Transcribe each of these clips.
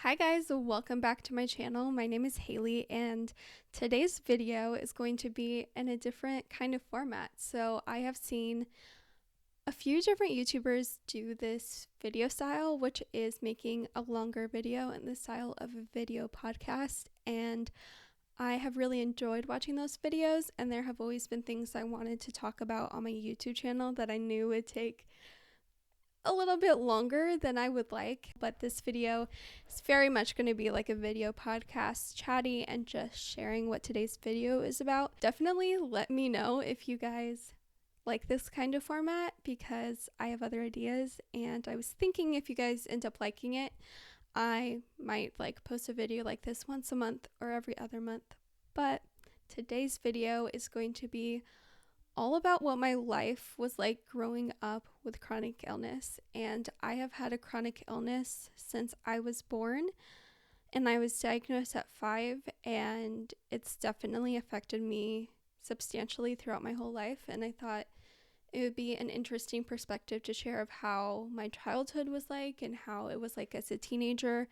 Hi guys, welcome back to my channel. My name is Haley and today's video is going to be in a different kind of format. So I have seen a few different YouTubers do this video style, which is making a longer video in the style of a video podcast, and I have really enjoyed watching those videos, and there have always been things I wanted to talk about on my YouTube channel that I knew would take a little bit longer than I would like, but this video is very much going to be like a video podcast, chatty, and just sharing what today's video is about. Definitely let me know if you guys like this kind of format, because I have other ideas, and I was thinking if you guys end up liking it, I might post a video like this once a month or every other month. But today's video is going to be all about what my life was like growing up with chronic illness. And I have had a chronic illness since I was born, and I was diagnosed at 5, and it's definitely affected me substantially throughout my whole life. And I thought it would be an interesting perspective to share of how my childhood was like and how it was like as a teenager,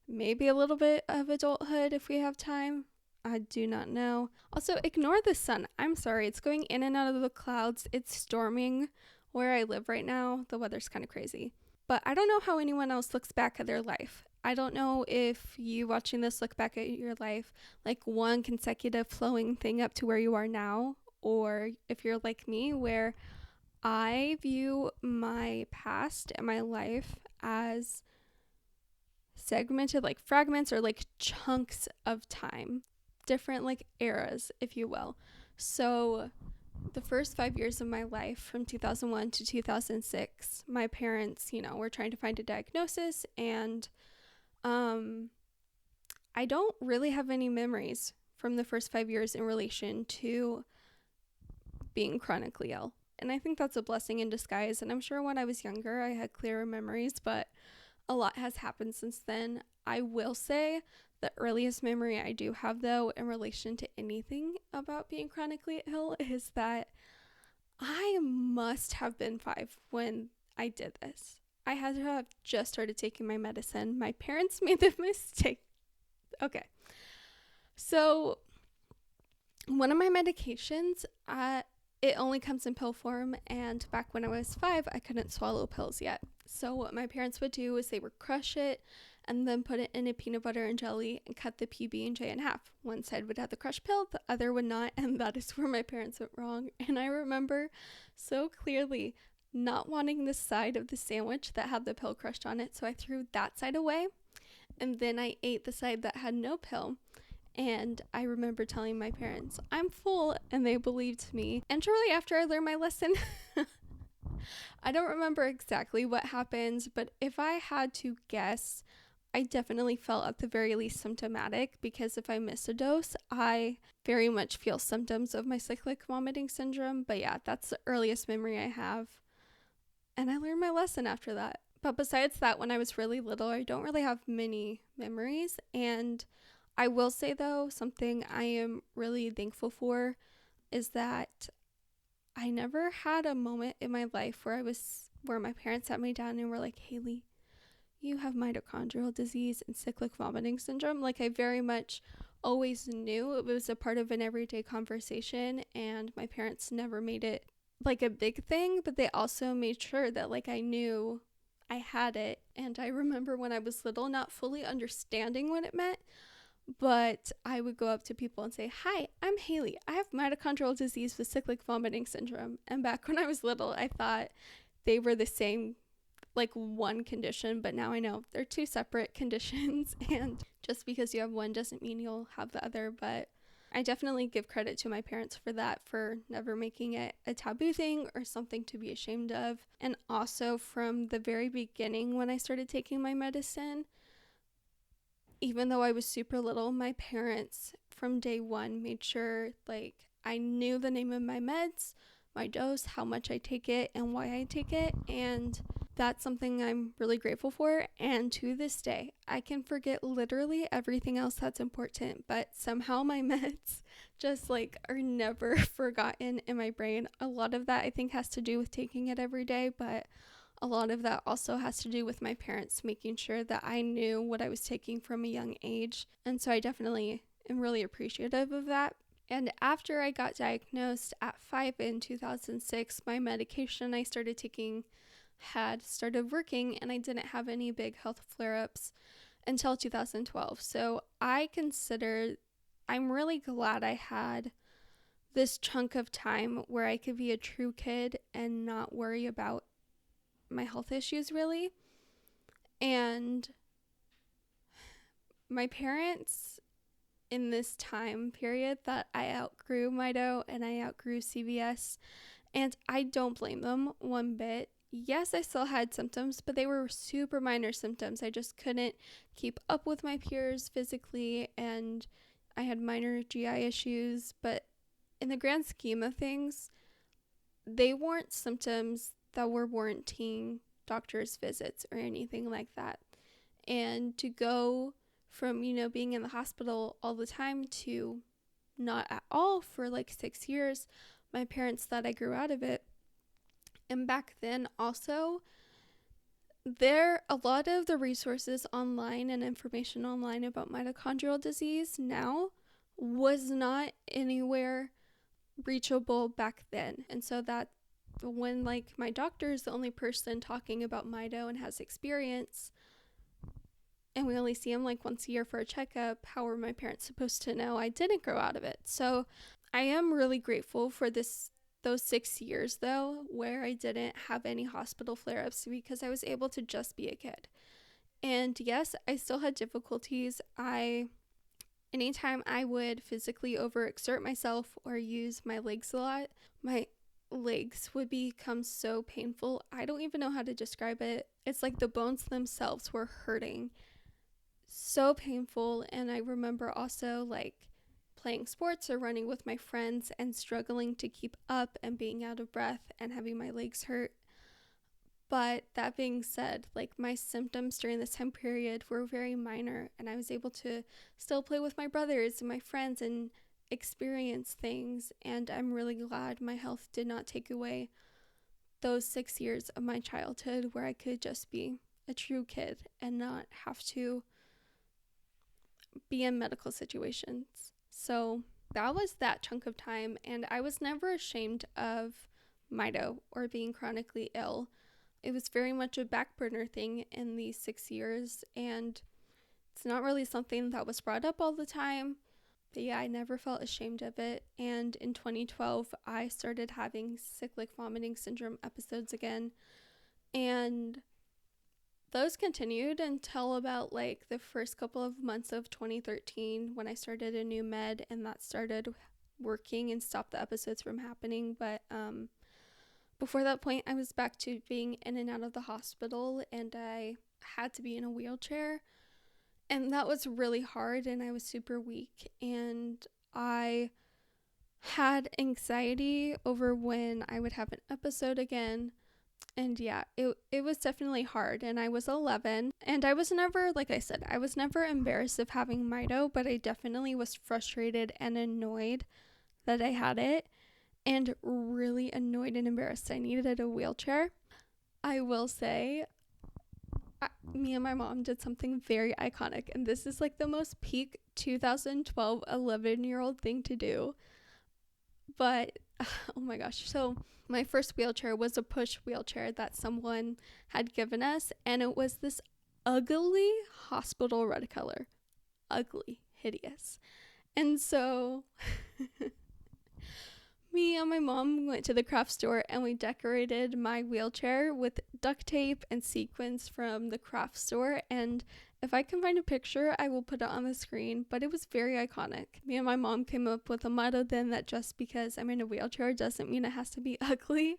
maybe a little bit of adulthood if we have time. I do not know. Also, ignore the sun. I'm sorry. It's going in and out of the clouds. It's storming where I live right now. The weather's kind of crazy. But I don't know how anyone else looks back at their life. I don't know if you watching this look back at your life like one consecutive flowing thing up to where you are now, or if you're like me where I view my past and my life as segmented like fragments or like chunks of time. Different like eras, if you will. So the first 5 years of my life, from 2001 to 2006, my parents, were trying to find a diagnosis, and I don't really have any memories from the first 5 years in relation to being chronically ill. And I think that's a blessing in disguise. And I'm sure when I was younger, I had clearer memories, but a lot has happened since then. I will say the earliest memory I do have, though, in relation to anything about being chronically ill is that I must have been 5 when I did this. I had to have just started taking my medicine. My parents made the mistake. Okay. So one of my medications, it only comes in pill form, and back when I was 5, I couldn't swallow pills yet. So what my parents would do is they would crush it and then put it in a peanut butter and jelly and cut the PB&J in half. One side would have the crushed pill, the other would not, and that is where my parents went wrong. And I remember so clearly not wanting the side of the sandwich that had the pill crushed on it, so I threw that side away, and then I ate the side that had no pill. And I remember telling my parents, I'm full, and they believed me. And shortly after I learned my lesson, I don't remember exactly what happened, but if I had to guess, I definitely felt at the very least symptomatic, because if I miss a dose, I very much feel symptoms of my cyclic vomiting syndrome. But yeah, that's the earliest memory I have. And I learned my lesson after that. But besides that, when I was really little, I don't really have many memories. And I will say, though, something I am really thankful for is that I never had a moment in my life where my parents sat me down and were like, Haley, you have mitochondrial disease and cyclic vomiting syndrome. Like, I very much always knew it was a part of an everyday conversation, and my parents never made it like a big thing, but they also made sure that I knew I had it. And I remember when I was little not fully understanding what it meant, but I would go up to people and say, hi, I'm Haley. I have mitochondrial disease with cyclic vomiting syndrome. And back when I was little, I thought they were the same, one condition, but now I know they're two separate conditions. And just because you have one doesn't mean you'll have the other. But I definitely give credit to my parents for that, for never making it a taboo thing or something to be ashamed of. And also from the very beginning, when I started taking my medicine, even though I was super little, my parents from day one made sure I knew the name of my meds, my dose, how much I take it, and why I take it. And that's something I'm really grateful for. And to this day, I can forget literally everything else that's important, but somehow my meds just are never forgotten in my brain. A lot of that I think has to do with taking it every day, but a lot of that also has to do with my parents making sure that I knew what I was taking from a young age. And so I definitely am really appreciative of that. And after I got diagnosed at 5 in 2006, my medication I started taking had started working, and I didn't have any big health flare-ups until 2012. So I'm really glad I had this chunk of time where I could be a true kid and not worry about my health issues really. And my parents in this time period that I outgrew Mito and I outgrew CVS, and I don't blame them one bit. Yes, I still had symptoms, but they were super minor symptoms. I just couldn't keep up with my peers physically, and I had minor GI issues, but in the grand scheme of things, they weren't symptoms that were warranting doctor's visits or anything like that. And to go from, being in the hospital all the time to not at all for like 6 years, my parents thought I grew out of it. And back then also, a lot of the resources online and information online about mitochondrial disease now was not anywhere reachable back then. And so that when like my doctor is the only person talking about mito and has experience, and we only see him like once a year for a checkup, how were my parents supposed to know I didn't grow out of it? So I am really grateful for those 6 years though, where I didn't have any hospital flare-ups, because I was able to just be a kid. And yes, I still had difficulties. Anytime I would physically overexert myself or use my legs a lot, my legs would become so painful. I don't even know how to describe it. It's like the bones themselves were hurting. So painful. And I remember also like playing sports or running with my friends and struggling to keep up and being out of breath and having my legs hurt. But that being said, like my symptoms during this time period were very minor, and I was able to still play with my brothers and my friends and experience things. And I'm really glad my health did not take away those 6 years of my childhood where I could just be a true kid and not have to be in medical situations. So that was that chunk of time, and I was never ashamed of mito or being chronically ill. It was very much a back burner thing in these 6 years, and it's not really something that was brought up all the time. But yeah, I never felt ashamed of it. And in 2012, I started having cyclic vomiting syndrome episodes again. And those continued until about like the first couple of months of 2013 when I started a new med, and that started working and stopped the episodes from happening. But before that point, I was back to being in and out of the hospital, and I had to be in a wheelchair. And that was really hard, and I was super weak, and I had anxiety over when I would have an episode again. And yeah, it was definitely hard, and I was 11, and I was never, like I said, I was never embarrassed of having mito, but I definitely was frustrated and annoyed that I had it, and really annoyed and embarrassed I needed a wheelchair. I will say, me and my mom did something very iconic, and this is like the most peak 2012 11-year-old thing to do. But oh my gosh, so my first wheelchair was a push wheelchair that someone had given us, and it was this ugly hospital red color. Ugly, hideous. And so me and my mom went to the craft store, and we decorated my wheelchair with duct tape and sequins from the craft store. And if I can find a picture, I will put it on the screen, but it was very iconic. Me and my mom came up with a motto then that just because I'm in a wheelchair doesn't mean it has to be ugly.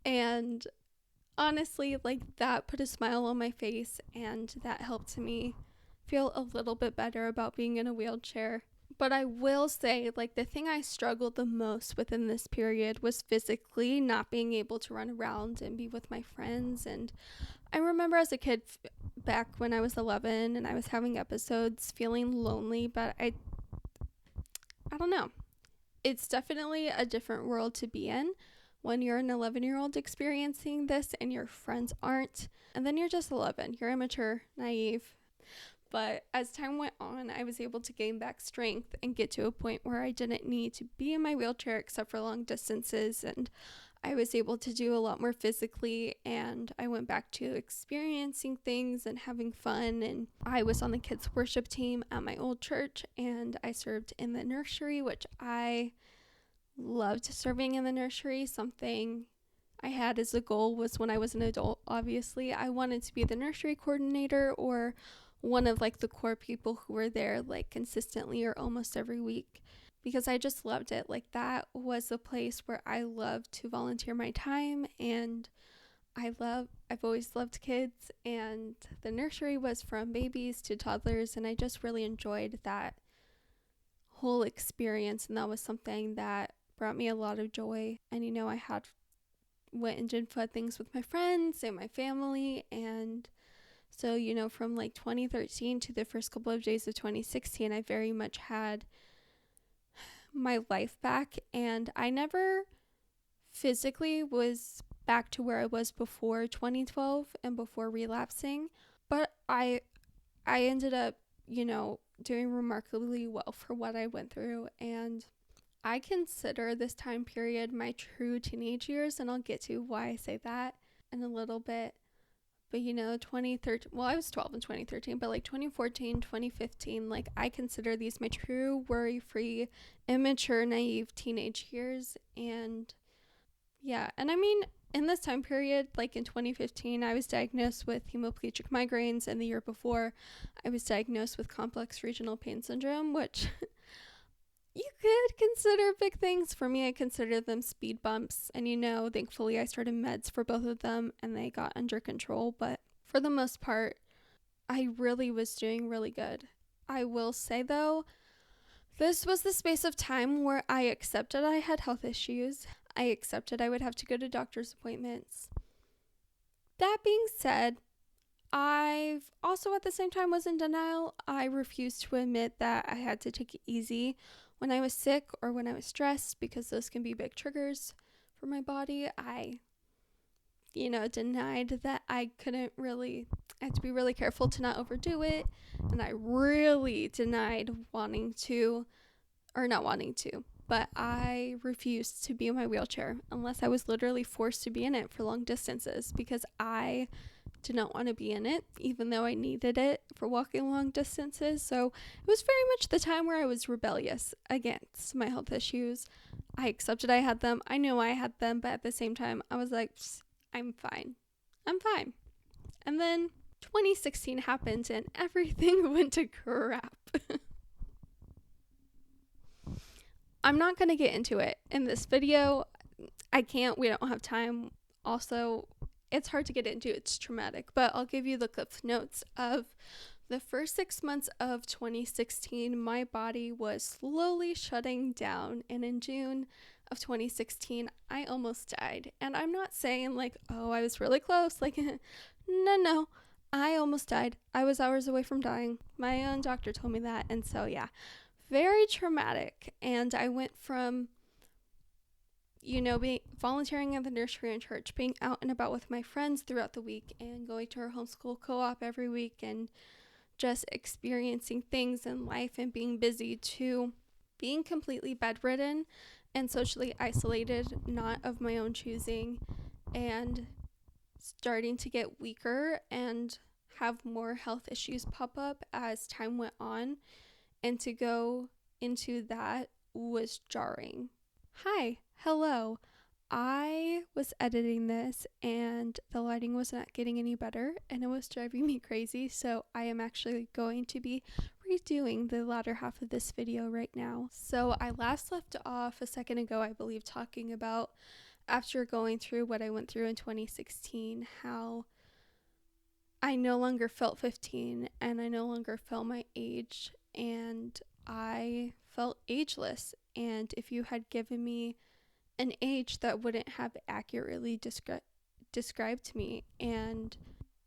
And honestly, like, that put a smile on my face, and that helped me feel a little bit better about being in a wheelchair. But I will say, like, the thing I struggled the most within this period was physically not being able to run around and be with my friends. And I remember as a kid back when I was 11 and I was having episodes feeling lonely, but I don't know. It's definitely a different world to be in when you're an 11-year-old experiencing this and your friends aren't. And then you're just 11. You're immature, naive. But as time went on, I was able to gain back strength and get to a point where I didn't need to be in my wheelchair except for long distances. And I was able to do a lot more physically, and I went back to experiencing things and having fun. And I was on the kids' worship team at my old church, and I served in the nursery, which I loved serving in the nursery. Something I had as a goal was when I was an adult, obviously, I wanted to be the nursery coordinator or one of like the core people who were there like consistently or almost every week, because I just loved it. Like that was a place where I loved to volunteer my time, and I've always loved kids, and the nursery was from babies to toddlers, and I just really enjoyed that whole experience, and that was something that brought me a lot of joy. And I had went and did fun things with my friends and my family. And so from like 2013 to the first couple of days of 2016, I very much had my life back, and I never physically was back to where I was before 2012 and before relapsing, but I ended up doing remarkably well for what I went through. And I consider this time period my true teenage years, and I'll get to why I say that in a little bit. But 2013, well, I was 12 in 2013, but like 2014, 2015, like I consider these my true worry-free, immature, naive teenage years. And yeah, and I mean, in this time period, like in 2015, I was diagnosed with hemiplegic migraines, and the year before, I was diagnosed with complex regional pain syndrome, which you could consider big things. For me, I consider them speed bumps. And thankfully I started meds for both of them and they got under control. But for the most part, I really was doing really good. I will say though, this was the space of time where I accepted I had health issues. I accepted I would have to go to doctor's appointments. That being said, I've also at the same time was in denial. I refused to admit that I had to take it easy when I was sick or when I was stressed, because those can be big triggers for my body. I, denied that I couldn't really, I had to be really careful to not overdo it. And I really denied but I refused to be in my wheelchair unless I was literally forced to be in it for long distances, because I did not want to be in it, even though I needed it for walking long distances. So it was very much the time where I was rebellious against my health issues. I accepted I had them. I knew I had them, but at the same time, I was like, I'm fine. And then 2016 happened and everything went to crap. I'm not going to get into it in this video. I can't. We don't have time. Also, it's hard to get into. It's traumatic. But I'll give you the cliff notes of the first 6 months of 2016. My body was slowly shutting down. And in June of 2016, I almost died. And I'm not saying like, oh, I was really close. Like, no. I almost died. I was hours away from dying. My own doctor told me that. And so, yeah. Very traumatic. And I went from, being volunteering at the nursery and church, being out and about with my friends throughout the week, and going to our homeschool co-op every week, and just experiencing things in life and being busy, to being completely bedridden and socially isolated, not of my own choosing, and starting to get weaker and have more health issues pop up as time went on. And to go into that was jarring. Hi, hello. I was editing this and the lighting was not getting any better and it was driving me crazy. So I am actually going to be redoing the latter half of this video right now. So I last left off a second ago, I believe, talking about after going through what I went through in 2016, how I no longer felt 15 and I no longer felt my age. And I felt ageless. And if you had given me an age, that wouldn't have accurately described me. And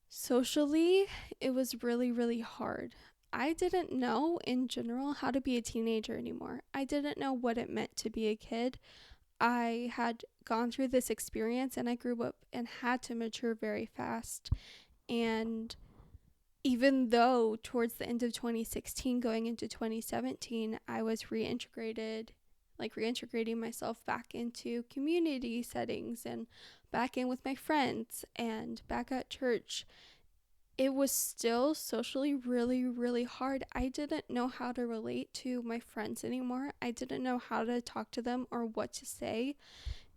socially, it was really, really hard. I didn't know in general how to be a teenager anymore. I didn't know what it meant to be a kid. I had gone through this experience and I grew up and had to mature very fast. And even though towards the end of 2016 going into 2017 I was reintegrating myself back into community settings and back in with my friends and back at church, it was still socially really, really hard. I didn't know how to relate to my friends anymore. I didn't know how to talk to them or what to say.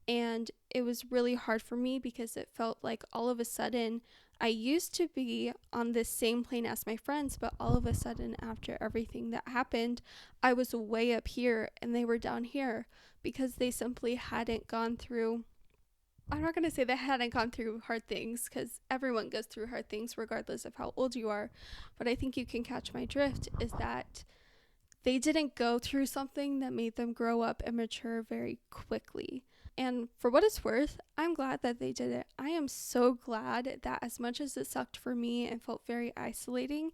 And it was really hard for me because it felt like all of a sudden I used to be on this same plane as my friends, but all of a sudden after everything that happened, I was way up here and they were down here because they simply hadn't gone through. I'm not going to say they hadn't gone through hard things because everyone goes through hard things regardless of how old you are. But I think you can catch my drift is that they didn't go through something that made them grow up and mature very quickly. And for what it's worth, I'm glad that they did it. I am so glad that as much as it sucked for me and felt very isolating,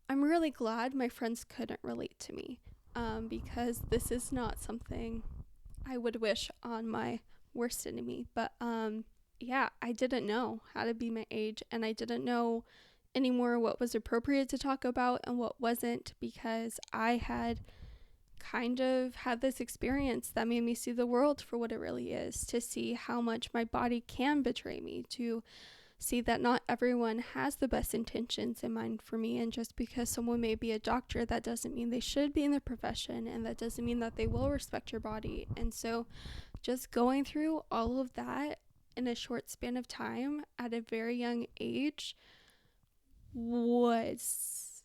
I'm really glad my friends couldn't relate to me because this is not something I would wish on my worst enemy. But yeah, I didn't know how to be my age, and I didn't know anymore what was appropriate to talk about and what wasn't, because I had kind of had this experience that made me see the world for what it really is, to see how much my body can betray me, to see that not everyone has the best intentions in mind for me, and just because someone may be a doctor, that doesn't mean they should be in the profession, and that doesn't mean that they will respect your body. And so just going through all of that in a short span of time at a very young age was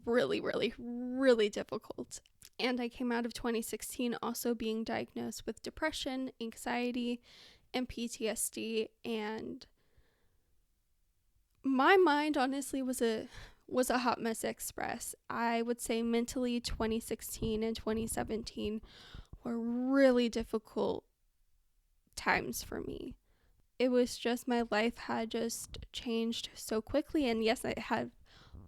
really, really, really difficult. And I came out of 2016 also being diagnosed with depression, anxiety, and PTSD. And my mind honestly was a hot mess express. I would say mentally 2016 and 2017 were really difficult times for me. It was just, my life had just changed so quickly. And yes, I had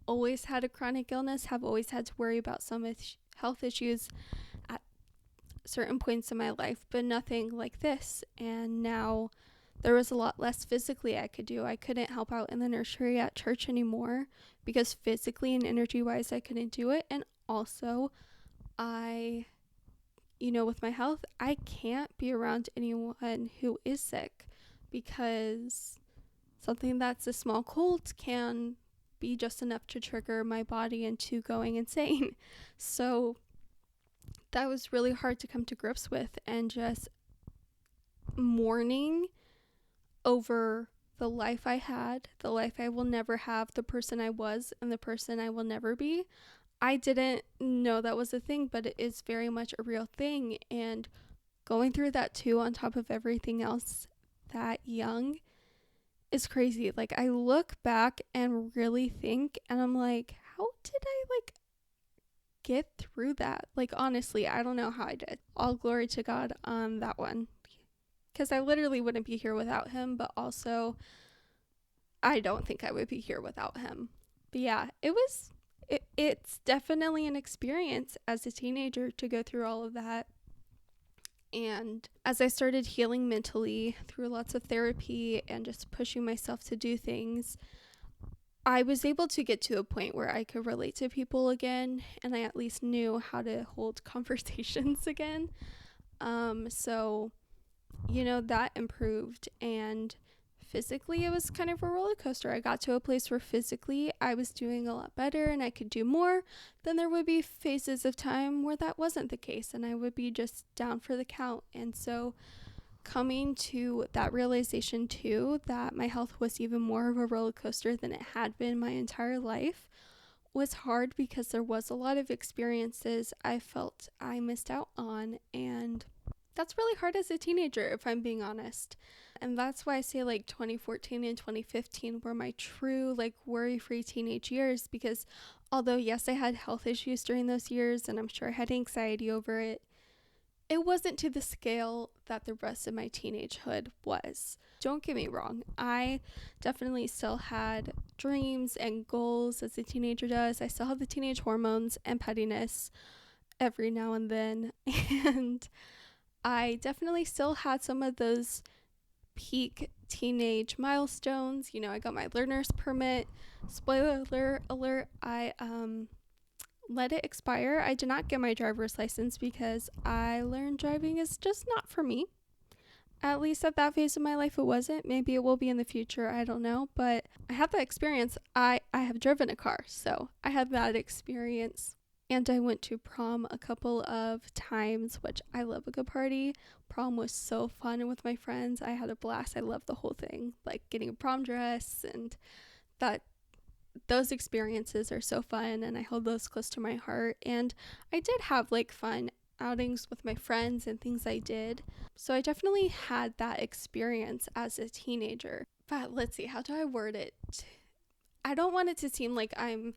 always had a chronic illness, have always had to worry about some health issues at certain points in my life, but nothing like this. And now there was a lot less physically I could do. I couldn't help out in the nursery at church anymore because physically and energy wise I couldn't do it. And also with my health, I can't be around anyone who is sick, because something that's a small cold can be just enough to trigger my body into going insane. So that was really hard to come to grips with, and just mourning over the life I had, the life I will never have, the person I was, and the person I will never be. I didn't know that was a thing, but it is very much a real thing. And going through that too, on top of everything else that young, is crazy. Like, I look back and really think, and I'm like, how did I get through that? Like, honestly, I don't know how I did. All glory to God on that one, because I literally wouldn't be here without him, but also I don't think I would be here without him. But yeah, it's definitely an experience as a teenager to go through all of that. And as I started healing mentally through lots of therapy and just pushing myself to do things, I was able to get to a point where I could relate to people again, and I at least knew how to hold conversations again. So that improved. And physically, it was kind of a roller coaster. I got to a place where physically I was doing a lot better and I could do more. Then there would be phases of time where that wasn't the case and I would be just down for the count. And so coming to that realization too, that my health was even more of a roller coaster than it had been my entire life, was hard, because there was a lot of experiences I felt I missed out on. And that's really hard as a teenager, if I'm being honest. And that's why I say 2014 and 2015 were my true worry-free teenage years, because although yes, I had health issues during those years and I'm sure I had anxiety over it, it wasn't to the scale that the rest of my teenagehood was. Don't get me wrong, I definitely still had dreams and goals as a teenager does. I still had the teenage hormones and pettiness, every now and then. And I definitely still had some of those peak teenage milestones. You know, I got my learner's permit. Spoiler alert, I let it expire. I did not get my driver's license because I learned driving is just not for me. At least at that phase of my life, it wasn't. Maybe it will be in the future. I don't know. But I had that experience. I have driven a car, so I had that experience. And I went to prom a couple of times, which I love a good party. Prom was so fun with my friends. I had a blast. I loved the whole thing, like getting a prom dress, and that those experiences are so fun, and I hold those close to my heart. And I did have like fun outings with my friends and things I did. So I definitely had that experience as a teenager. But let's see, how do I word it? I don't want it to seem like I'm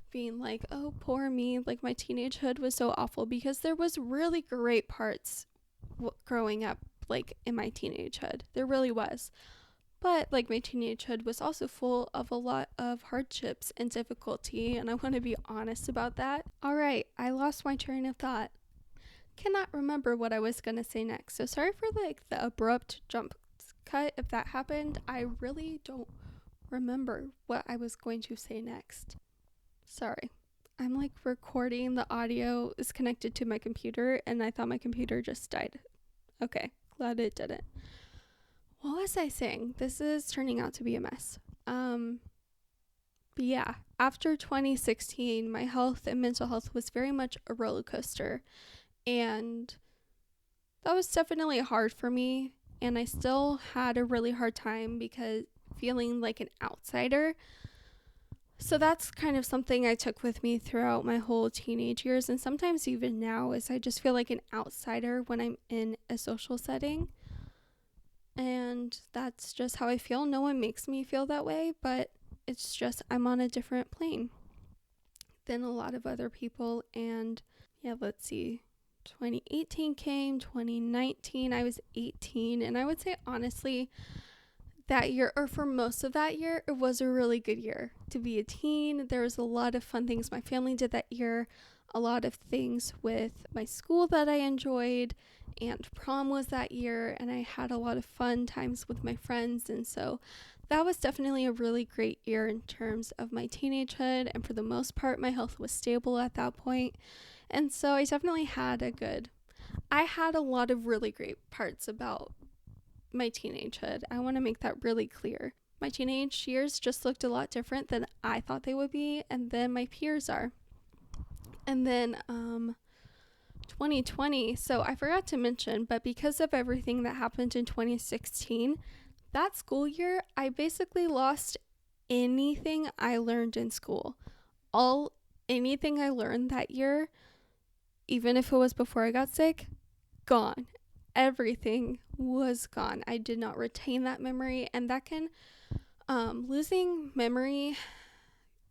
being like, oh, poor me, like my teenagehood was so awful, because there was really great parts growing up, like in my teenagehood. There really was. But like my teenagehood was also full of a lot of hardships and difficulty, and I want to be honest about that. All right, I lost my train of thought. Cannot remember what I was gonna say next, so sorry for like the abrupt jump cut if that happened. I really don't remember what I was going to say next. Sorry. I'm like recording, the audio is connected to my computer, and I thought my computer just died. Okay, glad it didn't. What was I saying? This is turning out to be a mess. But yeah, after 2016, my health and mental health was very much a roller coaster. And that was definitely hard for me. And I still had a really hard time because feeling like an outsider. So that's kind of something I took with me throughout my whole teenage years. And sometimes even now, is I just feel like an outsider when I'm in a social setting. And that's just how I feel. No one makes me feel that way, but it's just I'm on a different plane than a lot of other people. And yeah, let's see. 2018 came, 2019, I was 18, and I would say honestly that year, or for most of that year, it was a really good year to be a teen. There was a lot of fun things my family did that year, a lot of things with my school that I enjoyed, and prom was that year, and I had a lot of fun times with my friends. And so that was definitely a really great year in terms of my teenagehood, and for the most part my health was stable at that point. And so I definitely had I had a lot of really great parts about my teenagehood. I want to make that really clear. My teenage years just looked a lot different than I thought they would be, and then my peers are. And then 2020, so I forgot to mention, but because of everything that happened in 2016, that school year, I basically lost anything I learned in school. Anything I learned that year, even if it was before I got sick, gone. Everything was gone. I did not retain that memory, and that can, losing memory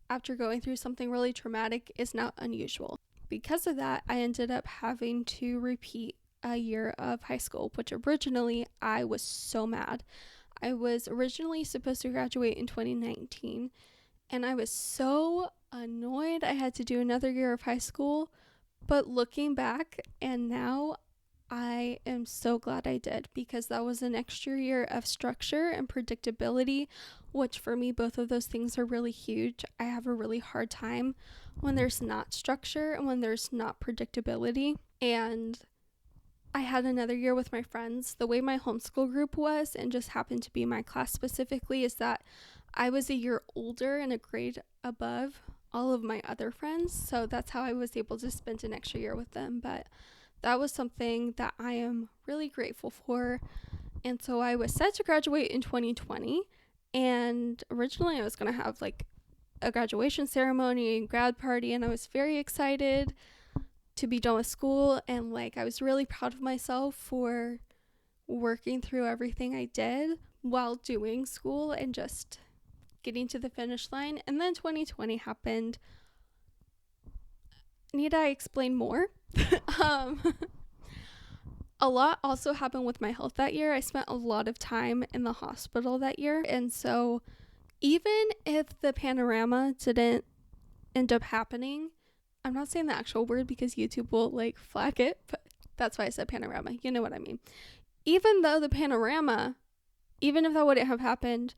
after going through something really traumatic is not unusual. Because of that, I ended up having to repeat a year of high school, which originally I was so mad. I was originally supposed to graduate in 2019, and I was so annoyed I had to do another year of high school. But looking back, and now, I am so glad I did, because that was an extra year of structure and predictability, which for me, both of those things are really huge. I have a really hard time when there's not structure and when there's not predictability. And I had another year with my friends. The way my homeschool group was, and just happened to be my class specifically, is that I was a year older and a grade above all of my other friends. So that's how I was able to spend an extra year with them. But that was something that I am really grateful for. And so I was set to graduate in 2020. And originally I was going to have like a graduation ceremony and grad party. And I was very excited to be done with school. And like, I was really proud of myself for working through everything I did while doing school and just getting to the finish line. And then 2020 happened. Need I explain more? A lot also happened with my health that year. I spent a lot of time in the hospital that year. And so even if the panorama didn't end up happening, I'm not saying the actual word because YouTube will like flag it, but that's why I said panorama. You know what I mean. Even though the panorama, even if that wouldn't have happened,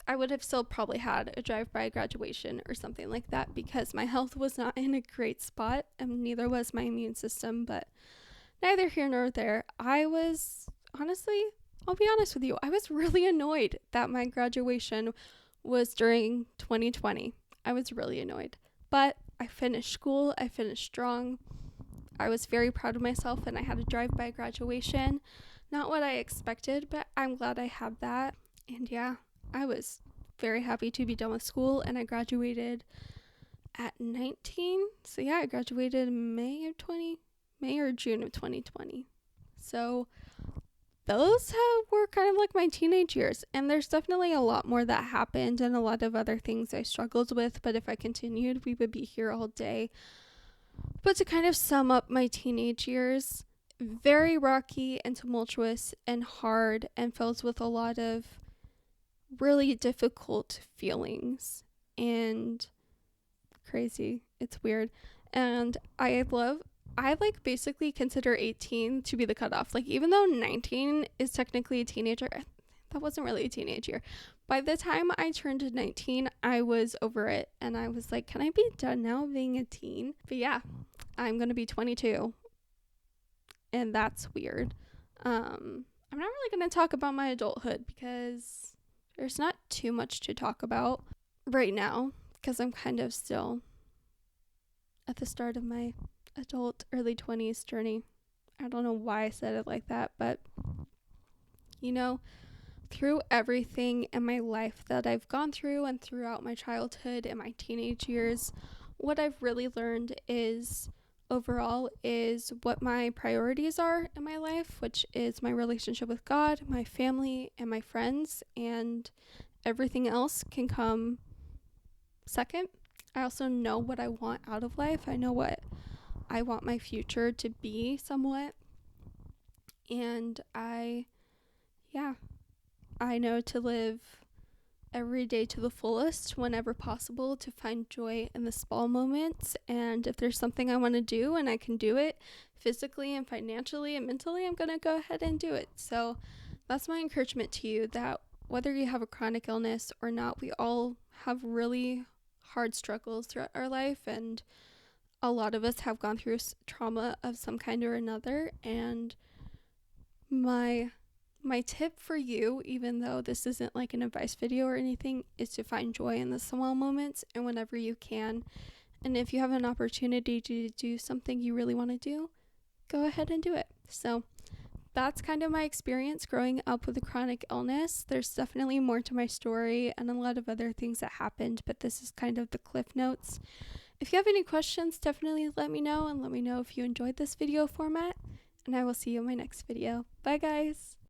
I would have still probably had a drive-by graduation or something like that because my health was not in a great spot and neither was my immune system, but neither here nor there. I was, honestly, I'll be honest with you, I was really annoyed that my graduation was during 2020. I was really annoyed, but I finished school, I finished strong. I was very proud of myself and I had a drive-by graduation. Not what I expected, but I'm glad I had that. And yeah, I was very happy to be done with school and I graduated at 19. So yeah, I graduated May or June of 2020. So those were kind of like my teenage years. And there's definitely a lot more that happened and a lot of other things I struggled with. But if I continued, we would be here all day. But to kind of sum up my teenage years, very rocky and tumultuous and hard and filled with a lot of really difficult feelings and crazy. It's weird. And I like basically consider 18 to be the cutoff. Like even though 19 is technically a teenager, that wasn't really a teenage year. By the time I turned 19, I was over it and I was like, can I be done now being a teen? But yeah, I'm going to be 22 and that's weird. I'm not really going to talk about my adulthood because there's not too much to talk about right now because I'm kind of still at the start of my adult early 20s journey. I don't know why I said it like that, but you know, through everything in my life that I've gone through and throughout my childhood and my teenage years, what I've really learned is overall is what my priorities are in my life, which is my relationship with God, my family, and my friends, and everything else can come second. I also know what I want out of life. I know what I want my future to be somewhat. And I know to live every day to the fullest whenever possible, to find joy in the small moments. And if there's something I want to do and I can do it physically and financially and mentally, I'm going to go ahead and do it. So that's my encouragement to you, that whether you have a chronic illness or not, we all have really hard struggles throughout our life, and a lot of us have gone through trauma of some kind or another. And my tip for you, even though this isn't like an advice video or anything, is to find joy in the small moments and whenever you can. And if you have an opportunity to do something you really want to do, go ahead and do it. So that's kind of my experience growing up with a chronic illness. There's definitely more to my story and a lot of other things that happened, but this is kind of the cliff notes. If you have any questions, definitely let me know, and let me know if you enjoyed this video format, and I will see you in my next video. Bye guys!